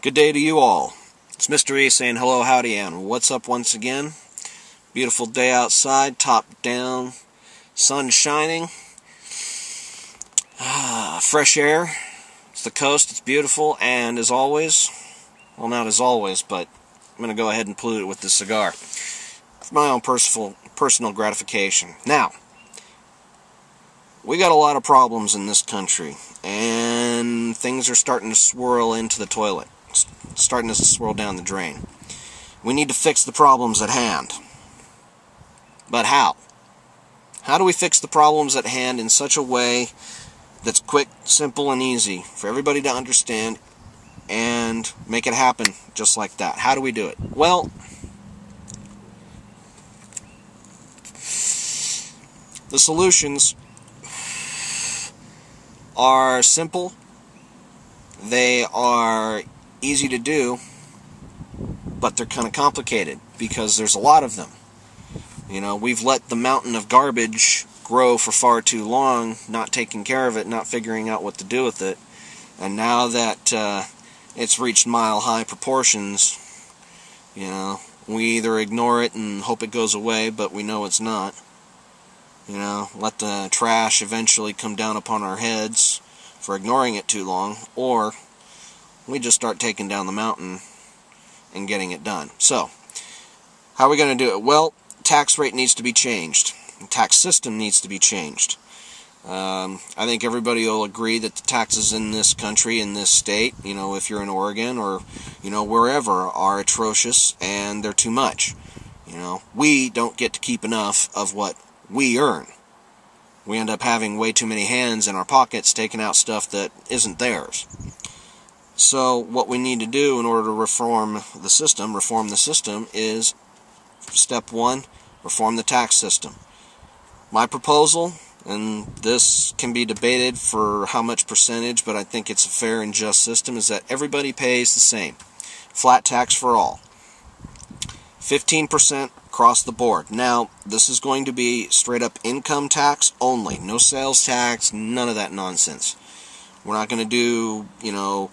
Good day to you all. It's Mr. E saying hello, howdy, and what's up once again. Beautiful day outside, top down, sun shining, fresh air. It's the coast, it's beautiful, and as always, well, not as always, but I'm going to go ahead and pollute it with this cigar for my own personal gratification. Now, we got a lot of problems in this country, and things are starting to swirl into the toilet. Starting to swirl down the drain. We need to fix the problems at hand. But how? How do we fix the problems at hand in such a way that's quick, simple, and easy for everybody to understand and make it happen just like that? How do we do it? Well, the solutions are simple. They are easy to do, but they're kind of complicated because there's a lot of them. You know, we've let the mountain of garbage grow for far too long, not taking care of it, not figuring out what to do with it, and now that it's reached mile-high proportions, you know, we either ignore it and hope it goes away, but we know it's not. You know, let the trash eventually come down upon our heads for ignoring it too long, or we just start taking down the mountain and getting it done. So, how are we going to do it? Well, tax rate needs to be changed. The tax system needs to be changed. I think everybody will agree that the taxes in this country, in this state, you know, if you're in Oregon or, you know, wherever, are atrocious and they're too much. You know, we don't get to keep enough of what we earn. We end up having way too many hands in our pockets taking out stuff that isn't theirs. So what we need to do in order to reform the system is, step one, reform the tax system. My proposal, and this can be debated for how much percentage, but I think it's a fair and just system, is that everybody pays the same. Flat tax for all. 15% across the board. Now, this is going to be straight up income tax only. No sales tax, none of that nonsense. We're not going to do, you know,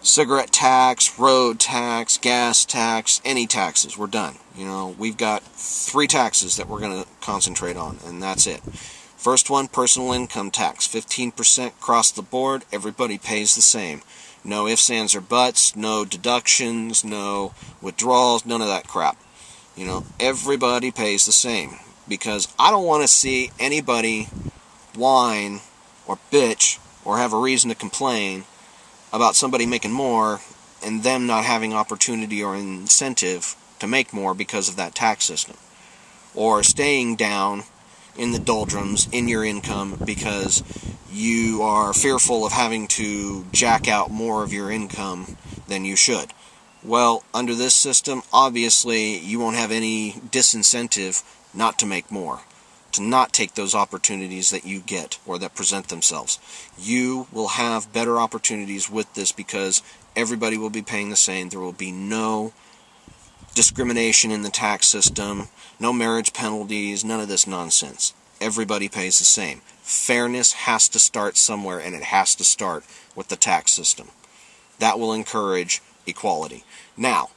cigarette tax, road tax, gas tax, any taxes. We're done. You know, we've got 3 taxes that we're going to concentrate on, and that's it. First one, personal income tax, 15% across the board. Everybody pays the same. No ifs, ands, or buts, no deductions, no withdrawals, none of that crap. You know, everybody pays the same, because I don't want to see anybody whine or bitch or have a reason to complain about somebody making more and them not having opportunity or incentive to make more because of that tax system, or staying down in the doldrums in your income because you are fearful of having to jack out more of your income than you should. Well, under this system, obviously you won't have any disincentive not to make more, to not take those opportunities that you get or that present themselves. You will have better opportunities with this because everybody will be paying the same. There will be no discrimination in the tax system, no marriage penalties, none of this nonsense. Everybody pays the same. Fairness has to start somewhere, and it has to start with the tax system. That will encourage equality. Now,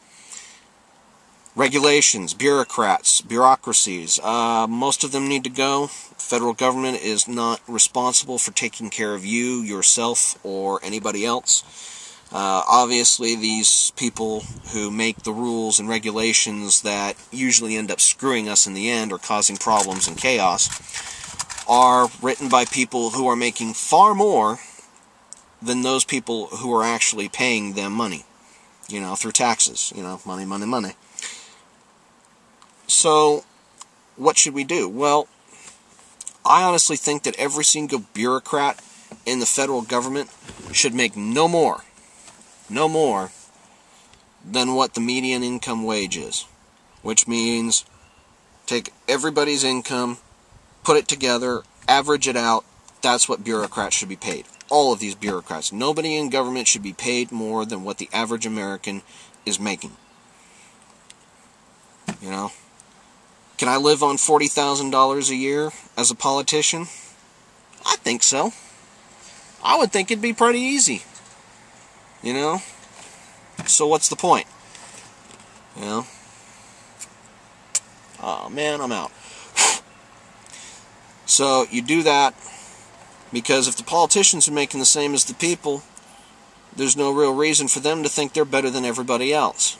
regulations, bureaucracies, most of them need to go. The federal government is not responsible for taking care of you, yourself, or anybody else. Obviously, these people who make the rules and regulations that usually end up screwing us in the end or causing problems and chaos are written by people who are making far more than those people who are actually paying them money, you know, through taxes, you know, money, money, money. So, what should we do? Well, I honestly think that every single bureaucrat in the federal government should make no more than what the median income wage is, which means take everybody's income, put it together, average it out. That's what bureaucrats should be paid. All of these bureaucrats. Nobody in government should be paid more than what the average American is making. You know? Can I live on $40,000 a year as a politician? I think so. I would think it'd be pretty easy. You know? So what's the point? You know? Oh man, I'm out. So you do that because if the politicians are making the same as the people, there's no real reason for them to think they're better than everybody else.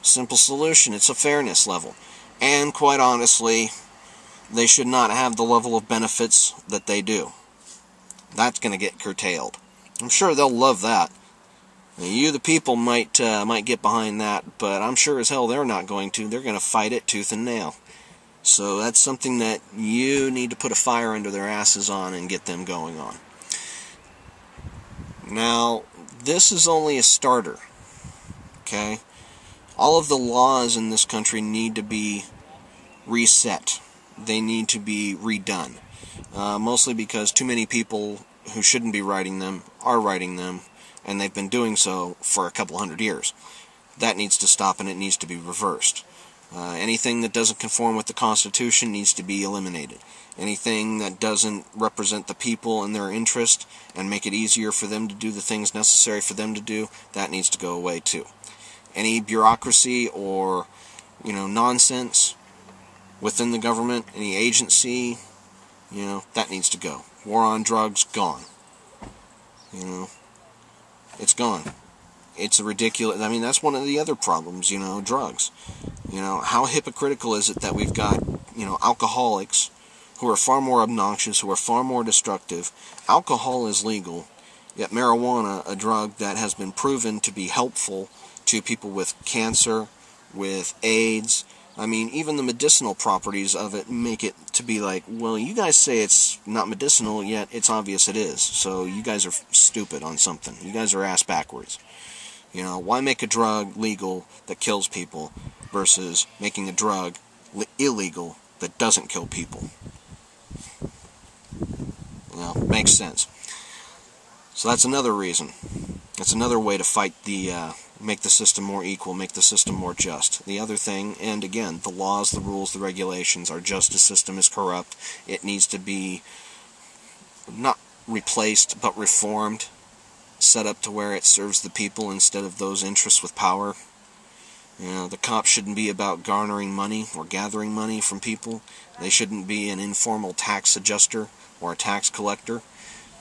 Simple solution. It's a fairness level. And quite honestly, they should not have the level of benefits that they do. That's going to get curtailed. I'm sure they'll love that. You, the people, might get behind that, but I'm sure as hell they're not going to. They're going to fight it tooth and nail. So that's something that you need to put a fire under their asses on and get them going on. Now, this is only a starter. Okay? All of the laws in this country need to be reset. They need to be redone. Mostly because too many people who shouldn't be writing them are writing them, and they've been doing so for a couple hundred years. That needs to stop, and it needs to be reversed. Anything that doesn't conform with the Constitution needs to be eliminated. Anything that doesn't represent the people and their interest and make it easier for them to do the things necessary for them to do, that needs to go away too. Any bureaucracy or, nonsense within the government, any agency, that needs to go. War on drugs, gone. It's gone. It's a ridiculous, that's one of the other problems, drugs. How hypocritical is it that we've got, alcoholics who are far more obnoxious, who are far more destructive. Alcohol is legal, yet marijuana, a drug that has been proven to be helpful to people with cancer, with AIDS. Even the medicinal properties of it make it to be like, well, you guys say it's not medicinal, yet it's obvious it is. So you guys are stupid on something. You guys are ass backwards. Why make a drug legal that kills people versus making a drug illegal that doesn't kill people? Makes sense. So that's another reason. That's another way to fight make the system more equal, make the system more just. The other thing, and again, the laws, the rules, the regulations, our justice system is corrupt. It needs to be not replaced, but reformed, set up to where it serves the people instead of those interests with power. The cops shouldn't be about garnering money or gathering money from people. They shouldn't be an informal tax adjuster or a tax collector.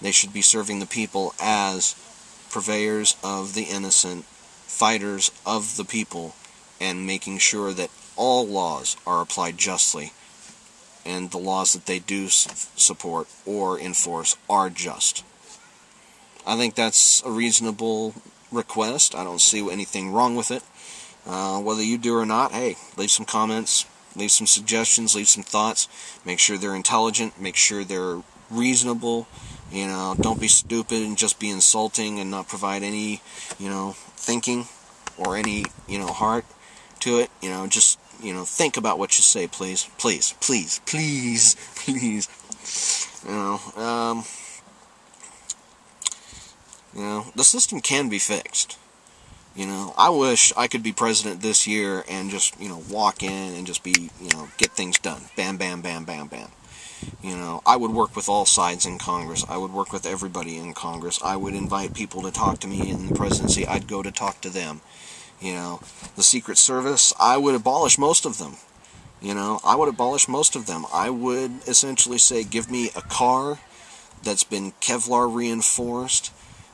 They should be serving the people as purveyors of the innocent, fighters of the people, and making sure that all laws are applied justly, and the laws that they do support or enforce are just. I think that's a reasonable request. I don't see anything wrong with it. Whether you do or not, hey, leave some comments, leave some suggestions, leave some thoughts. Make sure they're intelligent, make sure they're reasonable. Don't be stupid and just be insulting and not provide any, thinking or any, heart to it. Just, think about what you say, please. Please, please, please, please. The system can be fixed. I wish I could be president this year and just, walk in and just be, get things done. Bam, bam, bam, bam, bam. I would work with all sides in Congress. I would work with everybody in Congress. I would invite people to talk to me in the presidency. I'd go to talk to them. The Secret Service, I would abolish most of them. I would abolish most of them. I would essentially say, give me a car that's been Kevlar reinforced,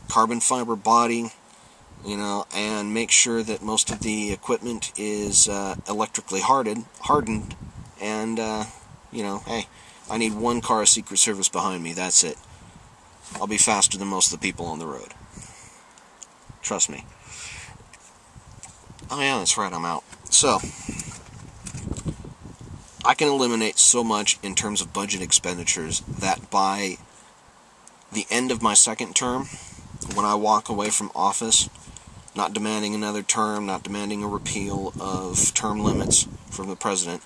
carbon fiber body, and make sure that most of the equipment is electrically hardened, and, hey, I need one car of Secret Service behind me, that's it. I'll be faster than most of the people on the road. Trust me. Oh yeah, that's right, I'm out. So, I can eliminate so much in terms of budget expenditures that by the end of my second term, when I walk away from office, not demanding another term, not demanding a repeal of term limits from the president,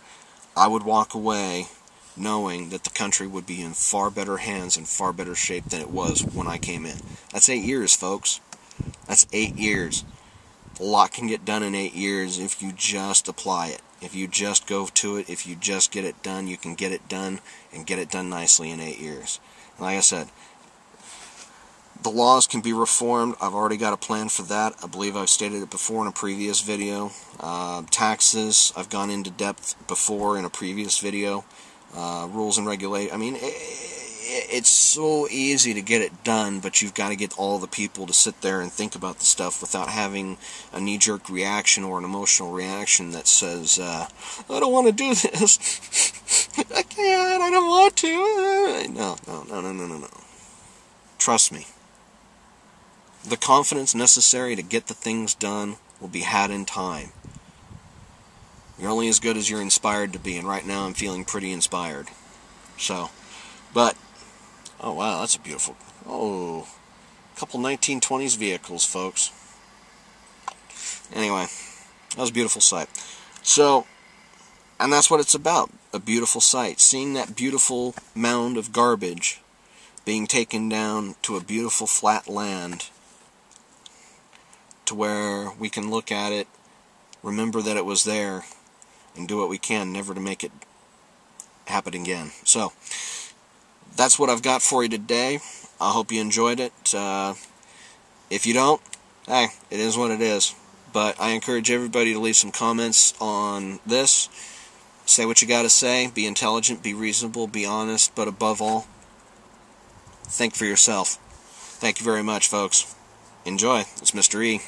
I would walk away knowing that the country would be in far better hands and far better shape than it was when I came in. That's 8 years, folks. That's 8 years. A lot can get done in 8 years if you just apply it. If you just go to it, if you just get it done, you can get it done and get it done nicely in 8 years. Like I said, The laws can be reformed. I've already got a plan for that. I believe I've stated it before in a previous video. Taxes, I've gone into depth before in a previous video. Rules and regulations. I mean, it's so easy to get it done, but you've got to get all the people to sit there and think about the stuff without having a knee-jerk reaction or an emotional reaction that says, I don't want to do this. I can't. I don't want to. No. Trust me. The confidence necessary to get the things done will be had in time. You're only as good as you're inspired to be, and right now I'm feeling pretty inspired. So, but, oh wow, that's a beautiful, a couple 1920s vehicles, folks. Anyway, that was a beautiful sight. So, and that's what it's about, a beautiful sight. Seeing that beautiful mound of garbage being taken down to a beautiful flat land to where we can look at it, remember that it was there, and do what we can never to make it happen again. So, that's what I've got for you today. I hope you enjoyed it. If you don't, hey, it is what it is. But I encourage everybody to leave some comments on this. Say what you got to say. Be intelligent, be reasonable, be honest, but above all, think for yourself. Thank you very much, folks. Enjoy. It's Mr. E.